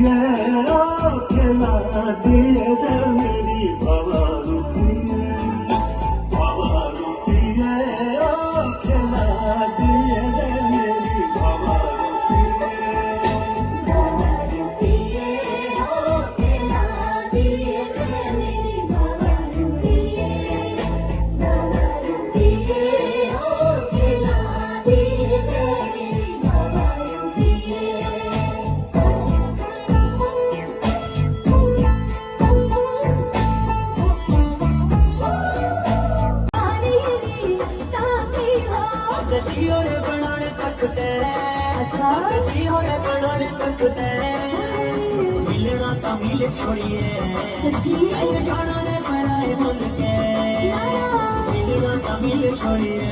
है ओ खिला दिए दे मेरी बाबा रूपी है ओ खिला दिए दे मेरी बाबा जियो ने बनाने तक तेरे अच्छा जियो ने बनाने तक तेरे मिलना तो मिल छोड़िए सच्ची जाना ने बनाए मन के मिलना तो मिल छोड़िए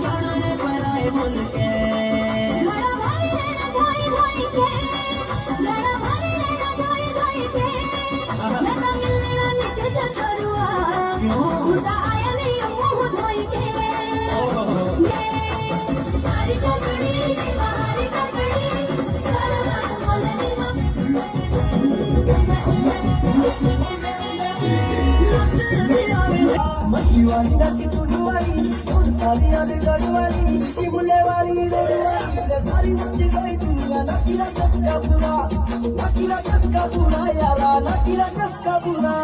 जाना ने बनाए मन के लड़ा भाई रहना भाई भाई के लड़ा भाई रहना भाई भाई के लड़ा मिलना नित्य जा छोड़ुआ क्यों खुदा आया नहीं मुंह धोई के मछीवाली नाची टुडुवाली सारी याद गढ़वाली शिमले वाली रेडवाली सारी नच गई दुनिया नाचीरा चस्का पूरा यारा नाचीरा चस्का पूरा